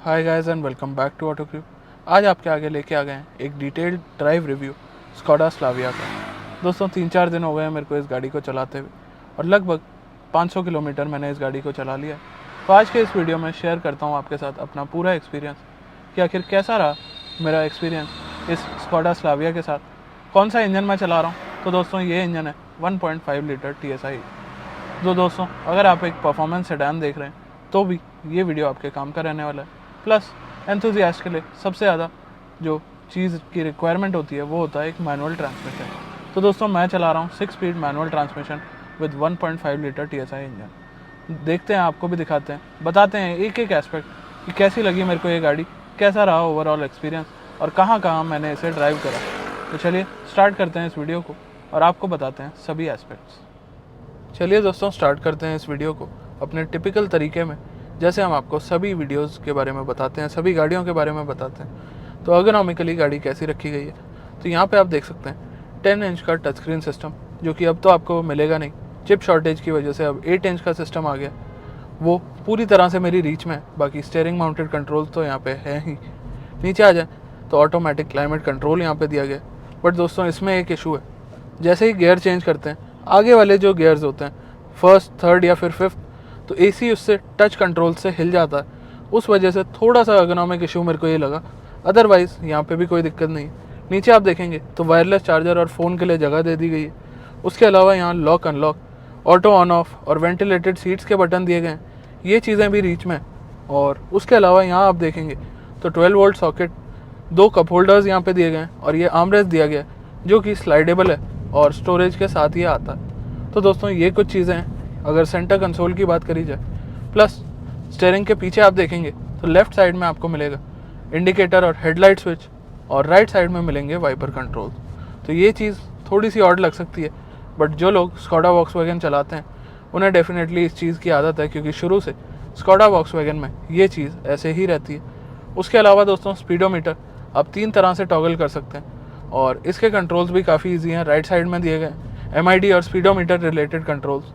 Hi guys and welcome back to Auto Crew. आज आपके आगे लेके आ गए हैं एक detailed drive review Skoda Slavia का। दोस्तों 3-4 दिन हो गए हैं मेरे को इस गाड़ी को चलाते हुए और लगभग 500 किलोमीटर मैंने इस गाड़ी को चला लिया है। तो आज के इस वीडियो में शेयर करता हूँ आपके साथ अपना पूरा एक्सपीरियंस कि आखिर कैसा रहा मेरा एक्सपीरियंस इस स्कोडा स्लाविया के साथ, कौन सा इंजन मैं चला रहा हूँ। तो दोस्तों ये इंजन है 1.5 लीटर TSI। जो दोस्तों अगर आप एक परफॉर्मेंस सेडान देख रहे हैं तो भी ये वीडियो आपके काम का रहने वाला है। प्लस एंथुजियास्ट के लिए सबसे ज़्यादा जो चीज़ की रिक्वायरमेंट होती है वो होता है एक मैनुअल ट्रांसमिशन। तो दोस्तों मैं चला रहा हूँ 6 speed manual transmission with 1.5 litre TSI engine. देखते हैं, आपको भी दिखाते हैं, बताते हैं एक एक एस्पेक्ट कि कैसी लगी मेरे को ये गाड़ी, कैसा रहा ओवरऑल एक्सपीरियंस और कहाँ कहाँ मैंने इसे ड्राइव करा। तो चलिए स्टार्ट करते हैं इस वीडियो को और आपको बताते हैं सभी एस्पेक्ट्स। चलिए दोस्तों स्टार्ट करते हैं इस वीडियो को अपने टिपिकल तरीके में, जैसे हम आपको सभी वीडियोस के बारे में बताते हैं, सभी गाड़ियों के बारे में बताते हैं। तो अर्गोनॉमिकली गाड़ी कैसी रखी गई है, तो यहाँ पे आप देख सकते हैं 10 इंच का टच स्क्रीन सिस्टम, जो कि अब तो आपको मिलेगा नहीं, चिप शॉर्टेज की वजह से अब 8 इंच का सिस्टम आ गया। वो पूरी तरह से मेरी रीच में है। बाकी स्टीयरिंग माउंटेड कंट्रोल तो यहाँ पे है ही। नीचे आ जाए तो ऑटोमेटिक क्लाइमेट कंट्रोल यहाँ पे दिया गया। बट दोस्तों इसमें एक इशू है, जैसे ही गियर चेंज करते हैं, आगे वाले जो गियर्स होते हैं फर्स्ट, थर्ड या फिर फिफ्थ, तो AC उससे टच कंट्रोल से हिल जाता है। उस वजह से थोड़ा सा अर्गोनॉमिक इशू मेरे को ये लगा। अदरवाइज़ यहाँ पे भी कोई दिक्कत नहीं है। नीचे आप देखेंगे तो वायरलेस चार्जर और फ़ोन के लिए जगह दे दी गई है। उसके अलावा यहाँ lock unlock, auto on off और वेंटिलेटेड सीट्स के बटन दिए गए हैं। ये चीज़ें भी रीच में हैं। और उसके अलावा यहाँ आप देखेंगे तो 12 वोल्ट सॉकेट, 2 कप होल्डर्स यहाँ पे दिए गए हैं और ये आर्मरेस्ट दिया गया है जो कि स्लाइडेबल है और स्टोरेज के साथ ये आता है। तो दोस्तों ये कुछ चीज़ें हैं अगर सेंटर कंसोल की बात करी जाए। प्लस स्टीयरिंग के पीछे आप देखेंगे तो लेफ्ट साइड में आपको मिलेगा इंडिकेटर और हेडलाइट स्विच और राइट साइड में मिलेंगे वाइपर कंट्रोल। तो ये चीज़ थोड़ी सी ऑड लग सकती है, बट जो लोग स्कोडा वॉक्सवैगन चलाते हैं उन्हें डेफिनेटली इस चीज़ की आदत है, क्योंकि शुरू से स्कोडा वॉक्सवैगन में ये चीज़ ऐसे ही रहती है। उसके अलावा दोस्तों स्पीडोमीटर आप 3 तरह से टॉगल कर सकते हैं और इसके कंट्रोल्स भी काफ़ी ईजी हैं। राइट साइड में दिए गए MID और स्पीडोमीटर रिलेटेड कंट्रोल्स।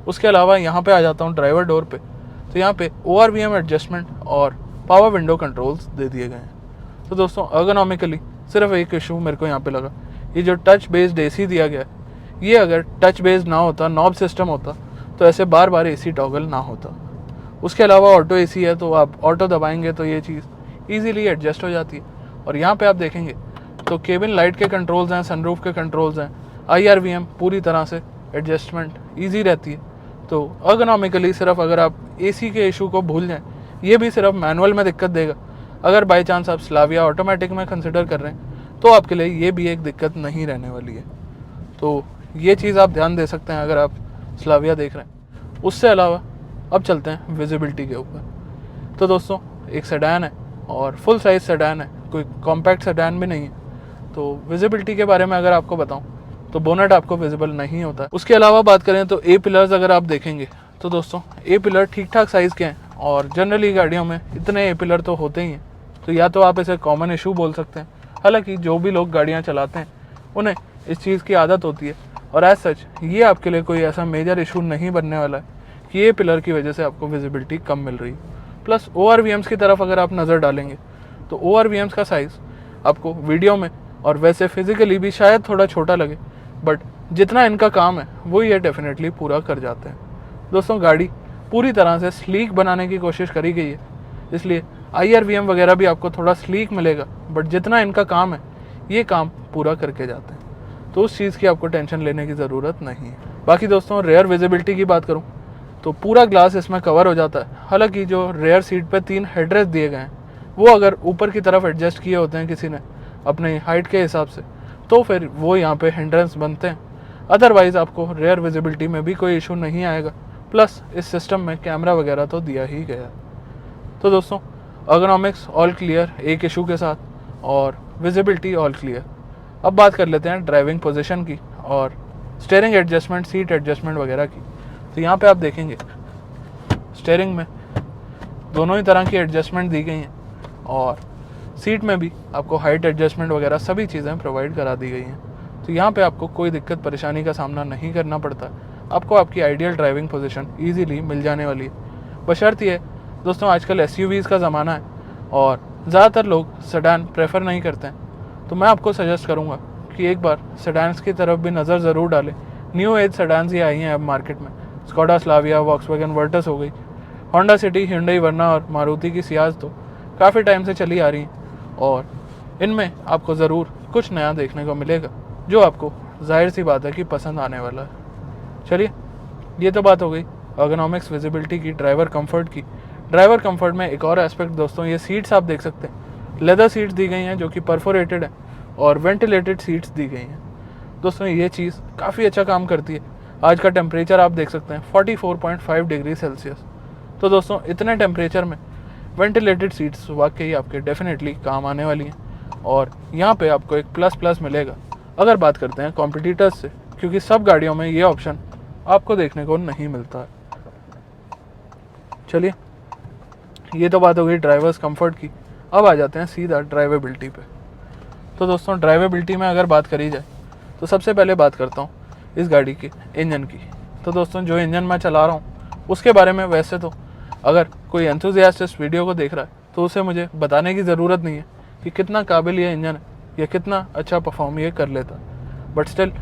उसके अलावा यहाँ पे आ जाता हूँ ड्राइवर डोर पे, तो यहाँ पे ORVM एडजस्टमेंट और पावर विंडो कंट्रोल्स दे दिए गए हैं। तो दोस्तों अर्गोनॉमिकली सिर्फ एक इशू मेरे को यहाँ पे लगा, ये जो टच बेस्ड AC दिया गया है, ये अगर टच बेस्ड ना होता, नॉब सिस्टम होता, तो ऐसे बार बार AC टॉगल ना होता। उसके अलावा ऑटो AC है, तो आप ऑटो दबाएंगे तो ये चीज़ ईजीली एडजस्ट हो जाती है। और यहाँ पे आप देखेंगे तो केबिन लाइट के कंट्रोल्स हैं, सनरूफ के कंट्रोल्स हैं, IRVM पूरी तरह से एडजस्टमेंट ईजी रहती है। तो अर्गोनॉमिकली सिर्फ अगर आप AC के इशू को भूल जाएं, ये भी सिर्फ मैनुअल में दिक्कत देगा। अगर बाई चांस आप स्लाविया ऑटोमेटिक में कंसिडर कर रहे हैं तो आपके लिए ये भी एक दिक्कत नहीं रहने वाली है। तो ये चीज़ आप ध्यान दे सकते हैं अगर आप स्लाविया देख रहे हैं। उससे अलावा अब चलते हैं विजिबिलिटी के ऊपर। तो दोस्तों एक सेडान है और फुल साइज सेडान है, कोई कॉम्पैक्ट सेडान भी नहीं है। तो विजिबिलिटी के बारे में अगर आपको बताऊं तो बोनट आपको विजिबल नहीं होता है। उसके अलावा बात करें तो A पिलर्स अगर आप देखेंगे तो दोस्तों A पिलर ठीक ठाक साइज़ के हैं और जनरली गाड़ियों में इतने A पिलर तो होते ही हैं। तो या तो आप इसे कॉमन इशू बोल सकते हैं, हालांकि जो भी लोग गाड़ियाँ चलाते हैं उन्हें इस चीज़ की आदत होती है और एज सच ये आपके लिए कोई ऐसा मेजर इशू नहीं बनने वाला है कि A पिलर की वजह से आपको विजिबिलिटी कम मिल रही है। प्लस ORVMs की तरफ अगर आप नज़र डालेंगे तो ORVMs का साइज़ आपको वीडियो में और वैसे फिजिकली भी शायद थोड़ा छोटा लगे, बट जितना इनका काम है वो ये डेफिनेटली पूरा कर जाते हैं। दोस्तों गाड़ी पूरी तरह से स्लीक बनाने की कोशिश करी गई है, इसलिए IRVM वगैरह भी आपको थोड़ा स्लीक मिलेगा, बट जितना इनका काम है ये काम पूरा करके जाते हैं। तो उस चीज़ की आपको टेंशन लेने की ज़रूरत नहीं है। बाकी दोस्तों रेयर विजिबिलिटी की बात करूँ तो पूरा ग्लास इसमें कवर हो जाता है। हालांकि जो रेयर सीट पे 3 हेडरेस्ट दिए गए हैं वो अगर ऊपर की तरफ एडजस्ट किए होते हैं किसी ने अपने हाइट के हिसाब से, तो फिर वो यहाँ पे हिंड्रेंस बनते हैं। अदरवाइज़ आपको रेयर विजिबिलिटी में भी कोई इशू नहीं आएगा। प्लस इस सिस्टम में कैमरा वगैरह तो दिया ही गया है। तो दोस्तों अर्गोनॉमिक्स ऑल क्लियर एक इशू के साथ और विजिबिलिटी ऑल क्लियर। अब बात कर लेते हैं ड्राइविंग पोजीशन की और स्टीयरिंग एडजस्टमेंट, सीट एडजस्टमेंट वगैरह की। तो यहाँ पे आप देखेंगे स्टीयरिंग में दोनों ही तरह की एडजस्टमेंट दी गई हैं और सीट में भी आपको हाइट एडजस्टमेंट वगैरह सभी चीज़ें प्रोवाइड करा दी गई हैं। तो यहाँ पे आपको कोई दिक्कत परेशानी का सामना नहीं करना पड़ता। आपको आपकी आइडियल ड्राइविंग पोजीशन इजीली मिल जाने वाली है। बशर्ते ये दोस्तों आजकल SUVs का ज़माना है, और ज़्यादातर लोग सेडान प्रेफर नहीं करते हैं, तो मैं आपको सजेस्ट करूँगा कि एक बार सेडान्स की तरफ भी नज़र ज़रूर डालें। न्यू एज सेडान्स ही आई हैं अब मार्केट में। स्कोडा स्लाविया, वॉक्सवैगन वर्टस हो गई, होंडा सिटी, hyundai वर्ना और मारुति की सियाज तो काफ़ी टाइम से चली आ रही हैं और इनमें आपको ज़रूर कुछ नया देखने को मिलेगा जो आपको जाहिर सी बात है कि पसंद आने वाला है। चलिए, ये तो बात हो गई ergonomics, विजिबिलिटी की, ड्राइवर कंफर्ट की। ड्राइवर कंफर्ट में एक और एस्पेक्ट दोस्तों, ये सीट्स आप देख सकते हैं, लेदर सीट्स दी गई हैं जो कि परफोरेटेड है और वेंटिलेटेड सीट्स दी गई हैं। दोस्तों ये चीज़ काफ़ी अच्छा काम करती है। आज का टेम्परेचर आप देख सकते हैं 44.5 डिग्री सेल्सियस। तो दोस्तों इतने टेम्परेचर में वेंटिलेटेड सीट्स वाकई आपके डेफिनेटली काम आने वाली हैं और यहाँ पे आपको एक प्लस मिलेगा अगर बात करते हैं कॉम्पिटिटर्स से, क्योंकि सब गाड़ियों में ये ऑप्शन आपको देखने को नहीं मिलता है। चलिए, ये तो बात हो गई ड्राइवर्स कंफर्ट की। अब आ जाते हैं सीधा ड्राइवेबिलिटी पे। तो दोस्तों ड्राइवेबिलिटी में अगर बात करी जाए तो सबसे पहले बात करता हूँ इस गाड़ी के इंजन की। तो दोस्तों जो इंजन मैं चला रहा हूँ उसके बारे में वैसे तो अगर कोई एंथुजियास्ट इस वीडियो को देख रहा है तो उसे मुझे बताने की ज़रूरत नहीं है कि कितना काबिल ये इंजन है या कितना अच्छा परफॉर्म ये कर लेता है। बट स्टिल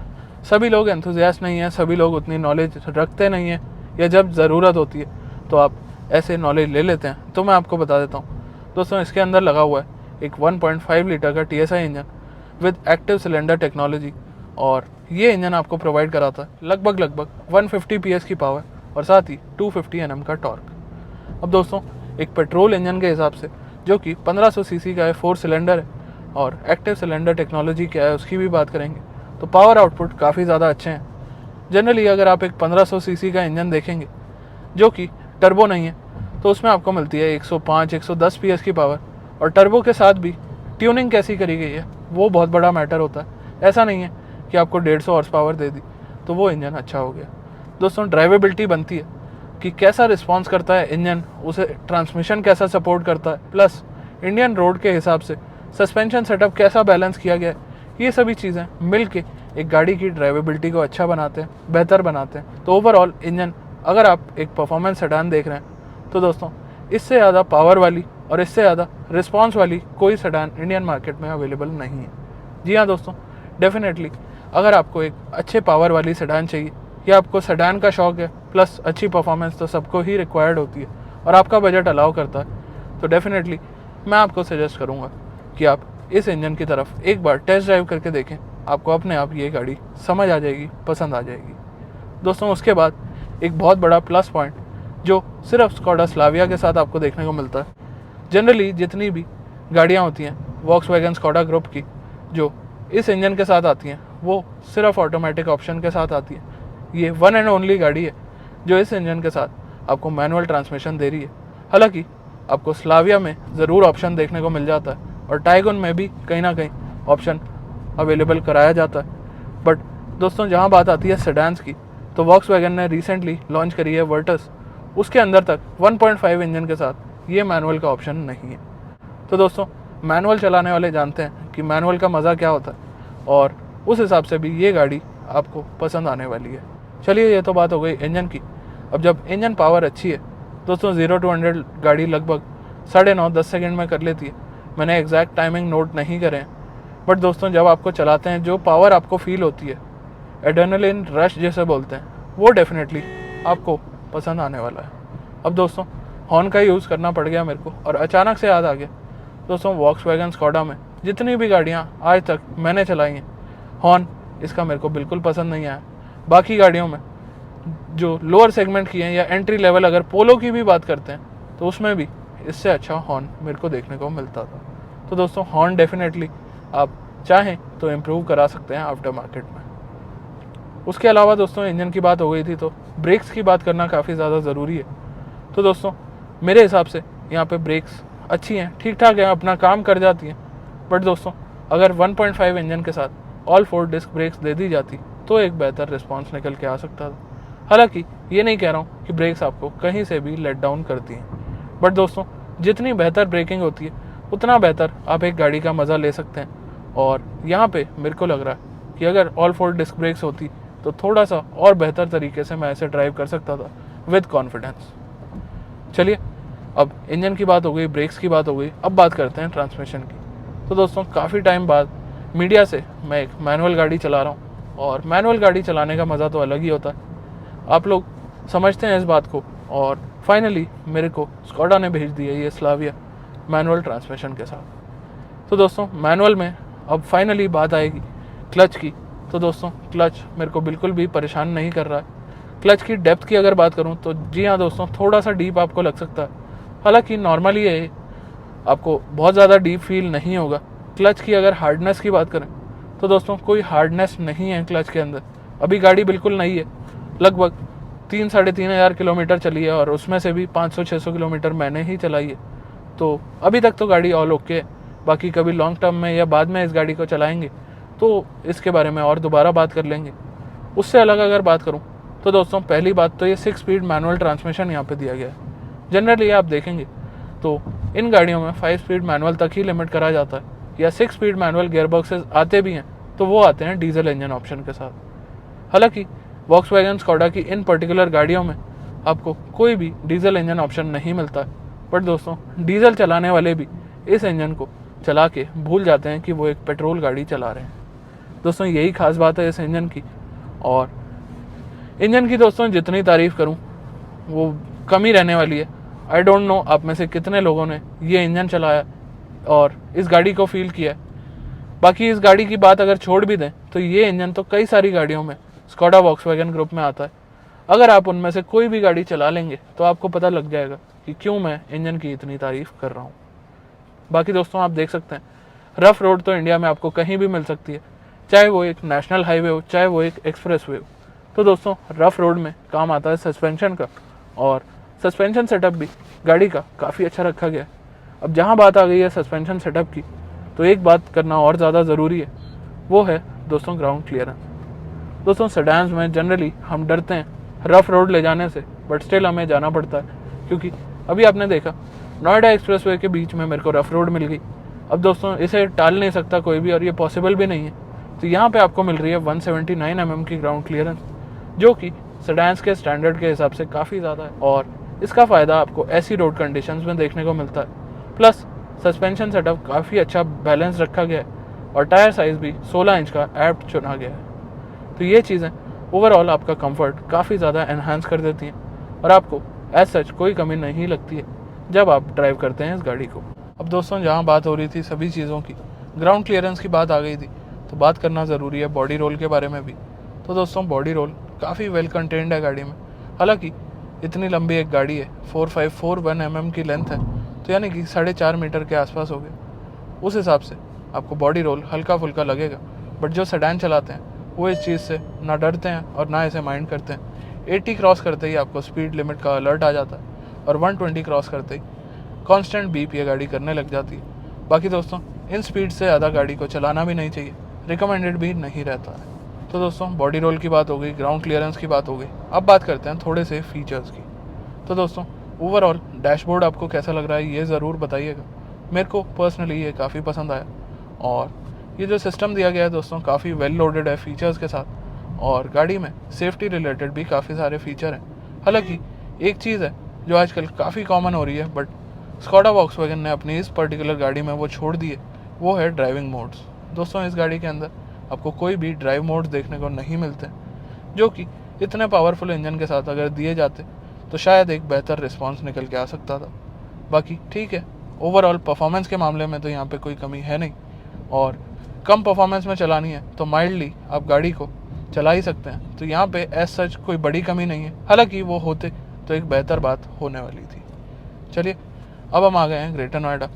सभी लोग एंथुजियास्ट नहीं हैं, सभी लोग उतनी नॉलेज रखते नहीं हैं, या जब ज़रूरत होती है तो आप ऐसे नॉलेज ले लेते हैं। तो मैं आपको बता देता हूँ दोस्तों, इसके अंदर लगा हुआ है एक 1.5 लीटर का TSI engine with active cylinder technology और ये इंजन आपको प्रोवाइड कराता है लगभग 150 PS की पावर और साथ ही 250 Nm का टॉर्क। अब दोस्तों एक पेट्रोल इंजन के हिसाब से जो कि 1500 सीसी का है, 4 सिलेंडर है और एक्टिव सिलेंडर टेक्नोलॉजी क्या है उसकी भी बात करेंगे तो पावर आउटपुट काफ़ी ज़्यादा अच्छे हैं। जनरली अगर आप एक 1500 सीसी का इंजन देखेंगे जो कि टर्बो नहीं है तो उसमें आपको मिलती है 105-110 PS की पावर और टर्बो के साथ भी ट्यूनिंग कैसी करी गई है वो बहुत बड़ा मैटर होता है। ऐसा नहीं है कि आपको 150 हॉर्स पावर दे दी तो वो इंजन अच्छा हो गया। दोस्तों ड्राइवेबिलिटी बनती है कि कैसा रिस्पॉन्स करता है इंजन, उसे ट्रांसमिशन कैसा सपोर्ट करता है, प्लस इंडियन रोड के हिसाब से सस्पेंशन सेटअप कैसा बैलेंस किया गया है। ये सभी चीज़ें मिल के एक गाड़ी की ड्राइवेबिलिटी को अच्छा बनाते हैं, बेहतर बनाते हैं। तो ओवरऑल इंजन अगर आप एक परफॉर्मेंस सेडान देख रहे हैं तो दोस्तों इससे ज़्यादा पावर वाली और इससे ज़्यादा रिस्पॉन्स वाली कोई सेडान इंडियन मार्केट में अवेलेबल नहीं है। जी हाँ दोस्तों, डेफिनेटली अगर आपको एक अच्छे पावर वाली सेडान चाहिए या आपको सेडान का शौक़ है प्लस अच्छी परफॉर्मेंस तो सबको ही रिक्वायर्ड होती है और आपका बजट अलाउ करता है तो डेफिनेटली मैं आपको सजेस्ट करूँगा कि आप इस इंजन की तरफ एक बार टेस्ट ड्राइव करके देखें। आपको अपने आप ये गाड़ी समझ आ जाएगी, पसंद आ जाएगी। दोस्तों उसके बाद एक बहुत बड़ा प्लस पॉइंट जो सिर्फ स्कोडा स्लाविया के साथ आपको देखने को मिलता है। जनरली जितनी भी गाड़ियाँ होती हैं वॉक्सवैगन स्कोडा ग्रुप की जो इस इंजन के साथ आती हैं वो सिर्फ ऑटोमेटिक ऑप्शन के साथ आती है। ये वन एंड ओनली गाड़ी है जो इस इंजन के साथ आपको मैनुअल ट्रांसमिशन दे रही है। हालांकि आपको स्लाविया में ज़रूर ऑप्शन देखने को मिल जाता है और टाइगन में भी कहीं ना कहीं ऑप्शन अवेलेबल कराया जाता है। बट दोस्तों जहाँ बात आती है सेडान्स की तो वॉक्सवैगन ने रिसेंटली लॉन्च करी है वर्टस, उसके अंदर तक 1.5 इंजन के साथ ये मैनुअल का ऑप्शन नहीं है। तो दोस्तों मैनुअल चलाने वाले जानते हैं कि मैनुअल का मज़ा क्या होता है और उस हिसाब से भी ये गाड़ी आपको पसंद आने वाली है। चलिए, ये तो बात हो गई इंजन की। अब जब इंजन पावर अच्छी है दोस्तों 0 to 100 गाड़ी लगभग 9.5-10 सेकेंड में कर लेती है। मैंने एग्जैक्ट टाइमिंग नोट नहीं करे हैं बट दोस्तों जब आपको चलाते हैं जो पावर आपको फील होती है, एड्रेनलिन रश जैसे बोलते हैं, वो डेफिनेटली आपको पसंद आने वाला है। अब दोस्तों हॉर्न का यूज़ करना पड़ गया मेरे को और अचानक से याद आ गया दोस्तों वॉक्सवैगन स्कोडा में जितनी भी गाड़ियाँ आज तक मैंने चलाई हैं हॉर्न इसका मेरे को बिल्कुल पसंद नहीं आया। बाकी गाड़ियों में जो लोअर सेगमेंट की हैं या एंट्री लेवल अगर पोलो की भी बात करते हैं तो उसमें भी इससे अच्छा हॉर्न मेरे को देखने को मिलता था। तो दोस्तों हॉर्न डेफिनेटली आप चाहें तो इम्प्रूव करा सकते हैं आफ्टर मार्केट में। उसके अलावा दोस्तों इंजन की बात हो गई थी तो ब्रेक्स की बात करना काफ़ी ज़्यादा ज़रूरी है। तो दोस्तों मेरे हिसाब से यहाँ पे ब्रेक्स अच्छी हैं, ठीक ठाक हैं, अपना काम कर जाती हैं। बट दोस्तों अगर 1.5 इंजन के साथ ऑल 4 डिस्क ब्रेक्स दे दी जाती तो एक बेहतर रिस्पॉन्स निकल के आ सकता था। हालांकि ये नहीं कह रहा हूँ कि ब्रेक्स आपको कहीं से भी लेट डाउन करती हैं, बट दोस्तों जितनी बेहतर ब्रेकिंग होती है उतना बेहतर आप एक गाड़ी का मज़ा ले सकते हैं। और यहाँ पे मेरे को लग रहा है कि अगर ऑल 4 डिस्क ब्रेक्स होती तो थोड़ा सा और बेहतर तरीके से मैं ऐसे ड्राइव कर सकता था विद कॉन्फिडेंस। चलिए, अब इंजन की बात हो गई, ब्रेक्स की बात हो गई, अब बात करते हैं ट्रांसमिशन की। तो दोस्तों काफ़ी टाइम बाद मीडिया से मैं एक मैनुअल गाड़ी चला रहा हूँ, और मैनुअल गाड़ी चलाने का मज़ा तो अलग ही होता है, आप लोग समझते हैं इस बात को। और फाइनली मेरे को स्कोडा ने भेज दिया ये स्लाविया मैनुअल ट्रांसमिशन के साथ। तो दोस्तों मैनुअल में अब फाइनली बात आएगी क्लच की। तो दोस्तों क्लच मेरे को बिल्कुल भी परेशान नहीं कर रहा है। क्लच की डेप्थ की अगर बात करूं तो जी हाँ दोस्तों, थोड़ा सा डीप आपको लग सकता है, हालांकि नॉर्मली ये आपको बहुत ज़्यादा डीप फील नहीं होगा। क्लच की अगर हार्डनेस की बात करें तो दोस्तों कोई हार्डनेस नहीं है क्लच के अंदर। अभी गाड़ी बिल्कुल नई है, लगभग 3-3.5 हज़ार किलोमीटर चली है, और उसमें से भी 500-600 किलोमीटर मैंने ही चलाई है। तो अभी तक तो गाड़ी ऑल ओके है। बाकी कभी लॉन्ग टर्म में या बाद में इस गाड़ी को चलाएंगे तो इसके बारे में और दोबारा बात कर लेंगे। उससे अलग अगर बात करूं तो दोस्तों पहली बात तो ये 6 स्पीड मैनुअल ट्रांसमिशन यहाँ पे दिया गया है। जनरली आप देखेंगे तो इन गाड़ियों में 5 स्पीड मैनुअल तक ही लिमिट करा जाता है, या 6 स्पीड मैनुअल गियर बॉक्सेस आते भी हैं तो वो आते हैं डीजल इंजन ऑप्शन के साथ। हालांकि वॉक्सवैगन स्कोडा की इन पर्टिकुलर गाड़ियों में आपको कोई भी डीजल इंजन ऑप्शन नहीं मिलता है, बट दोस्तों डीजल चलाने वाले भी इस इंजन को चला के भूल जाते हैं कि वो एक पेट्रोल गाड़ी चला रहे हैं। दोस्तों यही खास बात है इस इंजन की। और इंजन की दोस्तों जितनी तारीफ़ करूं वो कम ही रहने वाली है। आई डोंट नो आप में से कितने लोगों ने ये इंजन चलाया और इस गाड़ी को फील किया है। बाकी इस गाड़ी की बात अगर छोड़ भी दें तो ये इंजन तो कई सारी गाड़ियों में स्कोडा वॉक्सवैगन ग्रुप में आता है। अगर आप उनमें से कोई भी गाड़ी चला लेंगे तो आपको पता लग जाएगा कि क्यों मैं इंजन की इतनी तारीफ़ कर रहा हूँ। बाकी दोस्तों आप देख सकते हैं रफ रोड तो इंडिया में आपको कहीं भी मिल सकती है, चाहे वो एक नेशनल हाईवे हो, चाहे वो एक एक्सप्रेस वे हो। तो दोस्तों रफ रोड में काम आता है सस्पेंशन का, और सस्पेंशन सेटअप भी गाड़ी का काफ़ी अच्छा रखा गया है। अब जहाँ बात आ गई है सस्पेंशन सेटअप की, तो एक बात करना और ज़्यादा ज़रूरी है, वो है दोस्तों ग्राउंड क्लियरेंस। दोस्तों सेडान्स में जनरली हम डरते हैं रफ रोड ले जाने से, बट स्टिल हमें जाना पड़ता है, क्योंकि अभी आपने देखा नोएडा एक्सप्रेसवे के बीच में मेरे को रफ रोड मिल गई। अब दोस्तों इसे टाल नहीं सकता कोई भी, और ये पॉसिबल भी नहीं है। तो यहाँ पे आपको मिल रही है 179 mm की ग्राउंड क्लियरेंस, जो कि सेडान्स के स्टैंडर्ड के हिसाब से काफ़ी ज़्यादा है, और इसका फ़ायदा आपको ऐसी रोड कंडीशंस में देखने को मिलता है। प्लस सस्पेंशन सेटअप काफ़ी अच्छा बैलेंस रखा गया है, और टायर साइज़ भी 16 इंच का एप्ट चुना गया है। तो ये चीज़ें ओवरऑल आपका कंफर्ट काफ़ी ज़्यादा एनहांस कर देती हैं, और आपको एज सच कोई कमी नहीं लगती है जब आप ड्राइव करते हैं इस गाड़ी को। अब दोस्तों जहाँ बात हो रही थी सभी चीज़ों की, ग्राउंड क्लियरेंस की बात आ गई थी, तो बात करना ज़रूरी है बॉडी रोल के बारे में भी। तो दोस्तों बॉडी रोल काफ़ी वेल कंटेन्ड है गाड़ी में। हालांकि इतनी लंबी एक गाड़ी है, 4541 mm की लेंथ है, तो यानी कि 4.5 मीटर के आसपास हो गया। उस हिसाब से आपको बॉडी रोल हल्का फुल्का लगेगा, बट जो सेडान चलाते हैं वो इस चीज़ से ना डरते हैं और ना इसे माइंड करते हैं। 80 क्रॉस करते ही आपको स्पीड लिमिट का अलर्ट आ जाता है, और 120 क्रॉस करते ही कांस्टेंट बीप ये गाड़ी करने लग जाती है। बाकी दोस्तों इन स्पीड से ज़्यादा गाड़ी को चलाना भी नहीं चाहिए, रिकमेंडेड भी नहीं रहता है। तो दोस्तों बॉडी रोल की बात हो गई, ग्राउंड क्लियरेंस की बात हो गई, अब बात करते हैं थोड़े से फीचर्स की। तो दोस्तों ओवरऑल डैशबोर्ड आपको कैसा लग रहा है ये ज़रूर बताइएगा। मेरे को पर्सनली ये काफ़ी पसंद आया, और ये जो सिस्टम दिया गया है दोस्तों काफ़ी वेल लोडेड है फीचर्स के साथ, और गाड़ी में सेफ्टी रिलेटेड भी काफ़ी सारे फीचर हैं। हालांकि एक चीज़ है जो आजकल काफ़ी कॉमन हो रही है, बट स्कोडा वॉक्सवैगन ने अपनी इस पर्टिकुलर गाड़ी में वो छोड़ दी है, वो है ड्राइविंग मोड्स। दोस्तों इस गाड़ी के अंदर आपको कोई भी ड्राइव मोड देखने को नहीं मिलते, जो कि इतने पावरफुल इंजन के साथ अगर दिए जाते तो शायद एक बेहतर रिस्पॉन्स निकल के आ सकता था। बाकी ठीक है, ओवरऑल परफॉर्मेंस के मामले में तो यहाँ पे कोई कमी है नहीं, और कम परफॉर्मेंस में चलानी है तो माइल्डली आप गाड़ी को चला ही सकते हैं। तो यहाँ पे एज सच कोई बड़ी कमी नहीं है, हालांकि वो होते तो एक बेहतर बात होने वाली थी। चलिए अब हम आ गए हैं ग्रेटर नोएडा,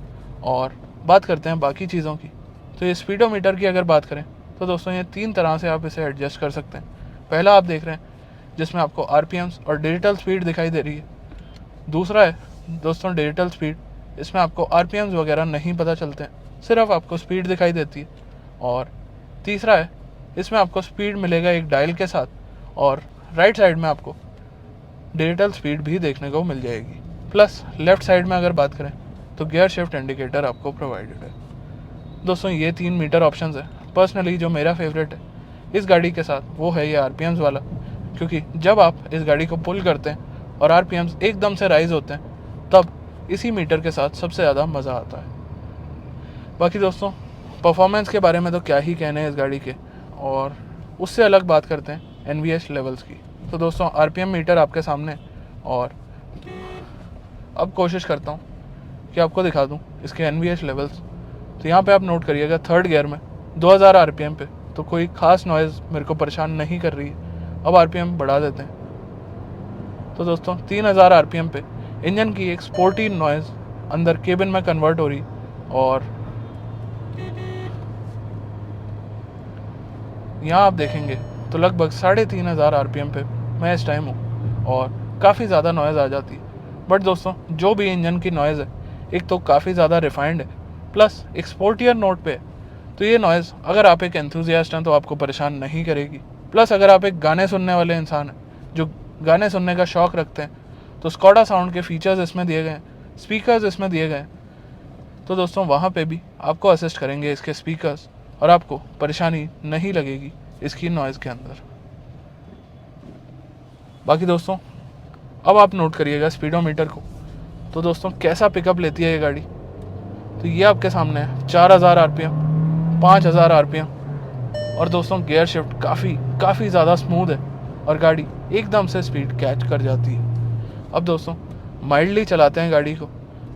और बात करते हैं बाकी चीज़ों की। तो ये स्पीडोमीटर की अगर बात करें तो दोस्तों ये 3 तरह से आप इसे एडजस्ट कर सकते हैं। पहला आप देख रहे हैं जिसमें आपको RPMs और डिजिटल स्पीड दिखाई दे रही है। दूसरा है दोस्तों डिजिटल स्पीड, इसमें आपको RPMs वगैरह नहीं पता चलते हैं, सिर्फ आपको स्पीड दिखाई देती है। और तीसरा है इसमें आपको स्पीड मिलेगा एक डायल के साथ, और राइट साइड में आपको डिजिटल स्पीड भी देखने को मिल जाएगी। प्लस लेफ्ट साइड में अगर बात करें तो गियर शिफ्ट इंडिकेटर आपको प्रोवाइडेड है। दोस्तों ये 3 मीटर ऑप्शंस है। पर्सनली जो मेरा फेवरेट है इस गाड़ी के साथ वो है ये RPMs वाला, क्योंकि जब आप इस गाड़ी को पुल करते हैं और RPMs एकदम से राइज होते हैं तब इसी मीटर के साथ सबसे ज़्यादा मज़ा आता है। बाकी दोस्तों परफॉर्मेंस के बारे में तो क्या ही कहने हैं इस गाड़ी के, और उससे अलग बात करते हैं NVH लेवल्स की। तो दोस्तों RPM मीटर आपके सामने, और अब कोशिश करता हूँ कि आपको दिखा दूँ इसके NVH लेवल्स। तो यहाँ पे आप नोट करिएगा 3rd गियर में 2000 RPM पे तो कोई ख़ास नॉइज़ मेरे को परेशान नहीं कर रही है। अब RPM बढ़ा देते हैं। तो दोस्तों 3000 RPM पे इंजन की एक स्पोर्टी नॉइज़ अंदर केबिन में कन्वर्ट हो रही, और यहाँ आप देखेंगे तो लगभग 3500 RPM पे मैं इस टाइम हूँ, और काफ़ी ज़्यादा नॉइज़ आ जाती है। बट दोस्तों जो भी इंजन की नॉइज़ है, एक तो काफ़ी ज़्यादा रिफाइंड है, प्लस एक स्पोर्टियर नोट पे है, तो ये नॉइज़ अगर आप एक एंथुजियास्ट हैं तो आपको परेशान नहीं करेगी। प्लस अगर आप एक गाने सुनने वाले इंसान हैं, जो गाने सुनने का शौक़ रखते हैं, तो स्कॉडा साउंड के फीचर्स इसमें दिए गए हैं, स्पीकर्स इसमें दिए गए हैं, तो दोस्तों वहाँ पे भी आपको असिस्ट करेंगे इसके स्पीकर्स, और आपको परेशानी नहीं लगेगी इसकी नॉइज़ के अंदर। बाकी दोस्तों अब आप नोट करिएगा स्पीडोमीटर को। तो दोस्तों कैसा पिकअप लेती है ये गाड़ी, तो ये आपके सामने है 4000 RPM, 5000 RPM, और दोस्तों गियर शिफ्ट काफ़ी ज़्यादा स्मूथ है, और गाड़ी एकदम से स्पीड कैच कर जाती है। अब दोस्तों माइल्डली चलाते हैं गाड़ी को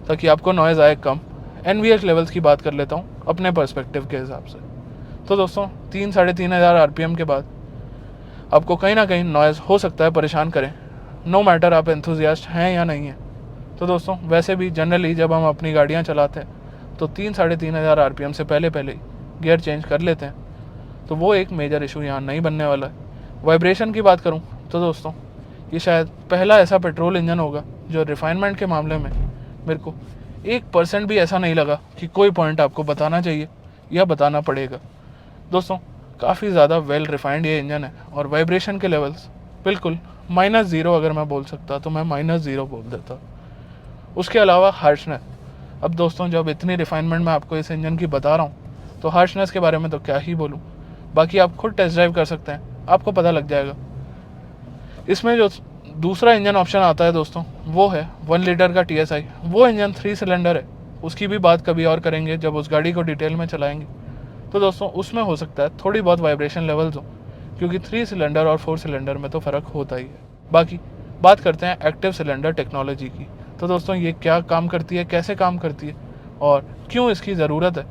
ताकि आपको नॉइज़ आए कम। NVH लेवल्स की बात कर लेता हूँ अपने पर्सपेक्टिव के हिसाब से। तो दोस्तों 3-3500 RPM के बाद आपको कहीं ना कहीं नॉइज़ हो सकता है परेशान करें, नो मैटर आप एंथुजियास्ट हैं या नहीं हैं। तो दोस्तों वैसे भी जनरली जब हम अपनी गाड़ियाँ चलाते हैं तो 3-3500 RPM से पहले गियर चेंज कर लेते हैं, तो वो एक मेजर इशू यहाँ नहीं बनने वाला है। वाइब्रेशन की बात करूँ तो दोस्तों ये शायद पहला ऐसा पेट्रोल इंजन होगा जो रिफाइनमेंट के मामले में मेरे को 1% भी ऐसा नहीं लगा कि कोई पॉइंट आपको बताना चाहिए या बताना पड़ेगा। दोस्तों काफ़ी ज़्यादा वेल रिफाइंड ये इंजन है, और वाइब्रेशन के लेवल्स बिल्कुल -0 अगर मैं बोल सकता तो मैं -0 बोल देता। उसके अलावा हार्शनेस, अब दोस्तों जब इतनी रिफाइनमेंट मैं आपको इस इंजन की बता रहा हूँ तो हार्शनेस के बारे में तो क्या ही बोलूँ, बाकी आप खुद टेस्ट ड्राइव कर सकते हैं, आपको पता लग जाएगा। इसमें जो दूसरा इंजन ऑप्शन आता है दोस्तों वो है 1 लीटर का TSI। वो इंजन 3 सिलेंडर है, उसकी भी बात कभी और करेंगे जब उस गाड़ी को डिटेल में चलाएंगे। तो दोस्तों उसमें हो सकता है थोड़ी बहुत वाइब्रेशन लेवल्स हो, क्योंकि 3 सिलेंडर और 4 सिलेंडर में तो फ़र्क होता ही है। बाकी बात करते हैं एक्टिव सिलेंडर टेक्नोलॉजी की। तो दोस्तों ये क्या काम करती है, कैसे काम करती है, और क्यों इसकी ज़रूरत है,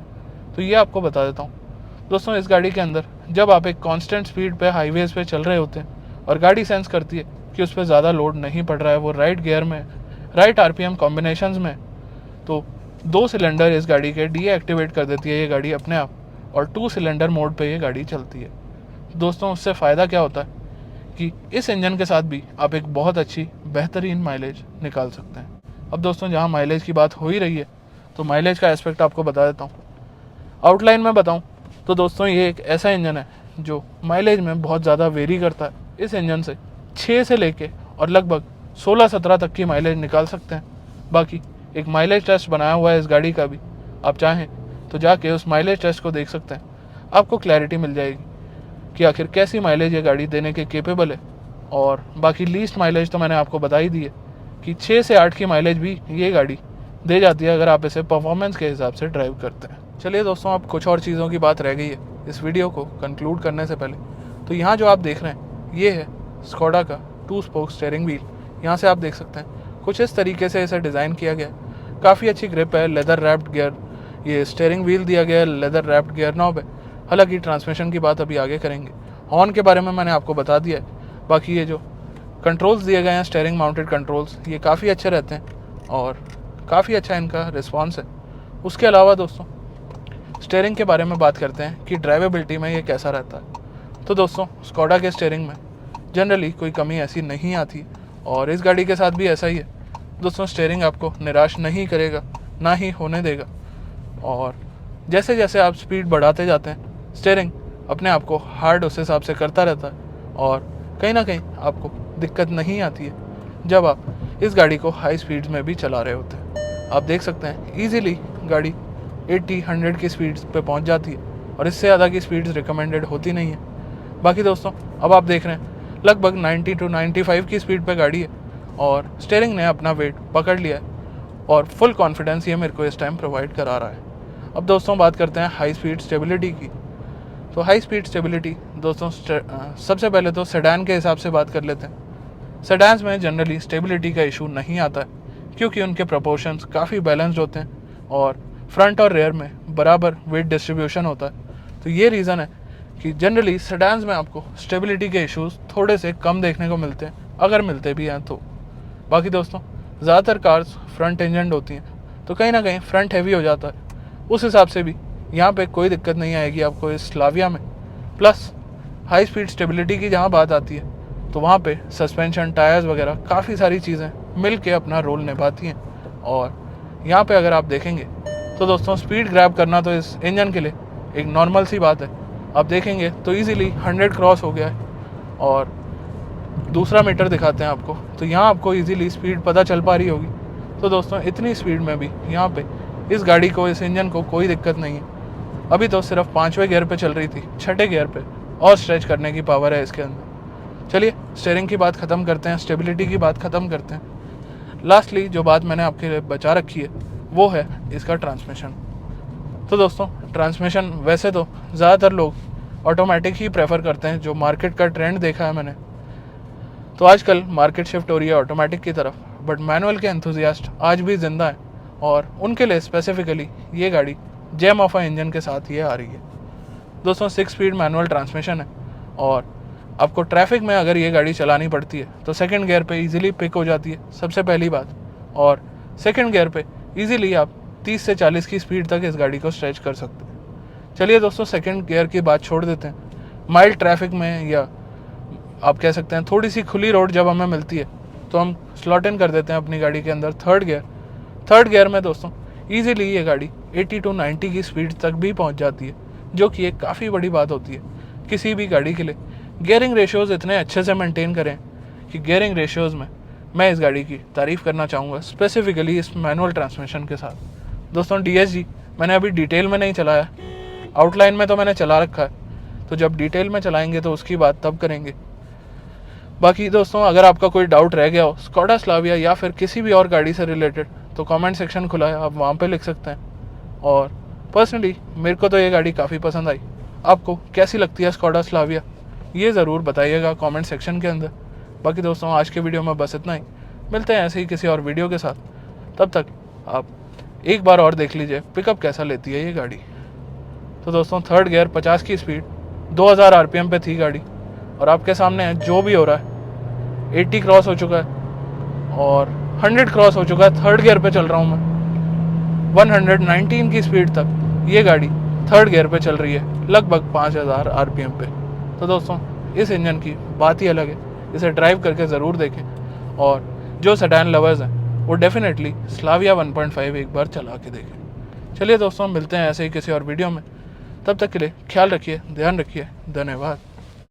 तो ये आपको बता देता हूँ। दोस्तों इस गाड़ी के अंदर जब आप एक कांस्टेंट स्पीड पे हाईवेज़ पे चल रहे होते हैं और गाड़ी सेंस करती है कि उस पर ज़्यादा लोड नहीं पड़ रहा है, वो राइट गियर में, राइट RPM कॉम्बिनेशंस में, तो 2 सिलेंडर इस गाड़ी के डीएक्टिवेट कर देती है ये गाड़ी अपने आप, और 2 सिलेंडर मोड पे ये गाड़ी चलती है। दोस्तों उससे फ़ायदा क्या होता है कि इस इंजन के साथ भी आप एक बहुत अच्छी बेहतरीन माइलेज निकाल सकते हैं। अब दोस्तों जहाँ माइलेज की बात हो ही रही है तो माइलेज का एस्पेक्ट आपको बता देता हूँ। आउटलाइन में बताऊँ तो दोस्तों ये एक ऐसा इंजन है जो माइलेज में बहुत ज़्यादा वेरी करता है। इस इंजन से 6 से लेके और लगभग 16-17 तक की माइलेज निकाल सकते हैं। बाकी एक माइलेज टेस्ट बनाया हुआ है इस गाड़ी का भी, आप चाहें तो जाके उस माइलेज टेस्ट को देख सकते हैं, आपको क्लैरिटी मिल जाएगी कि आखिर कैसी माइलेज ये गाड़ी देने के केपेबल है। और बाकी लीस्ट माइलेज तो मैंने आपको बता ही दी है कि 6 से 8 की माइलेज भी ये गाड़ी दे जाती है अगर आप इसे परफॉर्मेंस के हिसाब से ड्राइव करते हैं। चलिए दोस्तों अब कुछ और चीज़ों की बात रह गई है इस वीडियो को कंक्लूड करने से पहले। तो यहाँ जो आप देख रहे हैं ये है स्कोडा का 2 स्पोक स्टीयरिंग व्हील। यहाँ से आप देख सकते हैं कुछ इस तरीके से इसे डिज़ाइन किया गया है। काफ़ी अच्छी ग्रिप है, लेदर रैप्ड गियर, ये स्टीयरिंग व्हील दिया गया है, लेदर रैप्ड गियर नॉब है। हालांकि ट्रांसमिशन की बात अभी आगे करेंगे। हॉर्न के बारे में मैंने आपको बता दिया है। बाकी ये जो कंट्रोल्स दिए गए हैं स्टीयरिंग माउंटेड कंट्रोल्स, ये काफ़ी अच्छे रहते हैं और काफ़ी अच्छा इनका रिस्पॉन्स है। उसके अलावा दोस्तों स्टीयरिंग के बारे में बात करते हैं कि ड्राइवेबिलिटी में ये कैसा रहता है। तो दोस्तों स्कोडा के स्टीयरिंग में जनरली कोई कमी ऐसी नहीं आती, और इस गाड़ी के साथ भी ऐसा ही है। दोस्तों स्टीयरिंग आपको निराश नहीं करेगा, ना ही होने देगा, और जैसे जैसे आप स्पीड बढ़ाते जाते हैं स्टीयरिंग अपने आप को हार्ड उस हिसाब से करता रहता है, और कहीं ना कहीं आपको दिक्कत नहीं आती है जब आप इस गाड़ी को हाई स्पीड्स में भी चला रहे होते हैं। आप देख सकते हैं ईजिली गाड़ी 80-100 की स्पीड्स पे पहुंच जाती है, और इससे ज़्यादा की स्पीड्स रिकमेंडेड होती नहीं है। बाकी दोस्तों अब आप देख रहे हैं लगभग 90 to 95 की स्पीड पे गाड़ी है, और स्टीयरिंग ने अपना वेट पकड़ लिया है, और फुल कॉन्फिडेंस ये मेरे को इस टाइम प्रोवाइड करा रहा है। अब दोस्तों बात करते हैं हाई स्पीड स्टेबिलिटी की। तो हाई स्पीड स्टेबिलिटी दोस्तों सबसे पहले तो सेडान के हिसाब से बात कर लेते हैं। सेडान्स में जनरली स्टेबिलिटी का इशू नहीं आता है क्योंकि उनके प्रोपोर्शंस काफ़ी बैलेंस्ड होते हैं और फ्रंट और रेयर में बराबर वेट डिस्ट्रीब्यूशन होता है। तो ये रीज़न है कि जनरली सेडान्स में आपको स्टेबिलिटी के इश्यूज थोड़े से कम देखने को मिलते हैं, अगर मिलते भी हैं तो। बाकी दोस्तों ज़्यादातर कार्स फ्रंट इंजन होती हैं तो कहीं ना कहीं फ्रंट हैवी हो जाता है। उस हिसाब से भी यहाँ पे कोई दिक्कत नहीं आएगी आपको इस स्लाविया में। प्लस हाई स्पीड स्टेबिलिटी की जहाँ बात आती है तो वहाँ पे सस्पेंशन, टायर्स वगैरह काफ़ी सारी चीज़ें मिल के अपना रोल निभाती हैं। और यहाँ पे अगर आप देखेंगे तो दोस्तों स्पीड ग्रैब करना तो इस इंजन के लिए एक नॉर्मल सी बात है। आप देखेंगे तो ईज़िली 100 क्रॉस हो गया है। और दूसरा मीटर दिखाते हैं आपको तो यहाँ आपको ईज़िली स्पीड पता चल पा रही होगी। तो दोस्तों इतनी स्पीड में भी यहाँ पे इस गाड़ी को, इस इंजन को कोई दिक्कत नहीं है। अभी तो सिर्फ 5वें गियर पे चल रही थी, 6ठे गियर पे और स्ट्रेच करने की पावर है इसके अंदर। चलिए स्टीयरिंग की बात ख़त्म करते हैं, स्टेबिलिटी की बात ख़त्म करते हैं। लास्टली जो बात मैंने आपके लिए बचा रखी है वो है इसका ट्रांसमिशन। तो दोस्तों ट्रांसमिशन वैसे तो ज़्यादातर लोग ऑटोमेटिक ही प्रेफर करते हैं, जो मार्केट का ट्रेंड देखा है मैंने। तो आजकल मार्केट शिफ्ट हो रही है ऑटोमेटिक की तरफ, बट मैनुअल के एंथुजियास्ट आज भी ज़िंदा हैं और उनके लिए स्पेसिफिकली ये गाड़ी जेम ऑफ इंजन के साथ ये आ रही है। दोस्तों 6 स्पीड मैनुअल ट्रांसमिशन है और आपको ट्रैफिक में अगर ये गाड़ी चलानी पड़ती है तो सेकंड गियर पे इजीली पिक हो जाती है, सबसे पहली बात। और सेकंड गियर पे इजीली आप 30 से 40 की स्पीड तक इस गाड़ी को स्ट्रेच कर सकते हैं। चलिए दोस्तों सेकंड गियर की बात छोड़ देते हैं। माइल्ड ट्रैफिक में या आप कह सकते हैं थोड़ी सी खुली रोड जब हमें मिलती है तो हम स्लॉट इन कर देते हैं अपनी गाड़ी के अंदर थर्ड गियर। थर्ड गियर में दोस्तों ईजिली ये गाड़ी 80 to 90 की स्पीड तक भी पहुंच जाती है, जो कि एक काफ़ी बड़ी बात होती है किसी भी गाड़ी के लिए। गियरिंग रेशियोज़ इतने अच्छे से मेंटेन करें कि गियरिंग रेशियोज़ में मैं इस गाड़ी की तारीफ़ करना चाहूँगा, स्पेसिफिकली इस मैनुअल ट्रांसमिशन के साथ। दोस्तों DSG मैंने अभी डिटेल में नहीं चलाया, आउटलाइन में तो मैंने चला रखा है, तो जब डिटेल में चलाएंगे तो उसकी बात तब करेंगे। बाकी दोस्तों अगर आपका कोई डाउट रह गया हो स्कोडा स्लाविया या फिर किसी भी और गाड़ी से रिलेटेड तो कमेंट सेक्शन खुला है, आप वहाँ पे लिख सकते हैं। और पर्सनली मेरे को तो ये गाड़ी काफ़ी पसंद आई। आपको कैसी लगती है स्कोडा स्लाविया ये ज़रूर बताइएगा कमेंट सेक्शन के अंदर। बाकी दोस्तों आज के वीडियो में बस इतना ही, मिलते हैं ऐसे ही किसी और वीडियो के साथ। तब तक आप एक बार और देख लीजिए पिकअप कैसा लेती है ये गाड़ी। तो दोस्तों थर्ड गियर 50 की स्पीड 2000 RPM पे थी गाड़ी और आपके सामने है जो भी हो रहा है। 80 क्रॉस हो चुका है और 100 क्रॉस हो चुका है। थर्ड गियर पे चल रहा हूँ मैं, 119 की स्पीड तक ये गाड़ी थर्ड गियर पे चल रही है, लगभग 5000 RPM पे। तो दोस्तों इस इंजन की बात ही अलग है, इसे ड्राइव करके ज़रूर देखें। और जो सेडान लवर्स हैं वो डेफिनेटली स्लाविया 1.5 एक बार चला के देखें। चलिए दोस्तों मिलते हैं ऐसे ही किसी और वीडियो में, तब तक के लिए ख्याल रखिए, ध्यान रखिए, धन्यवाद।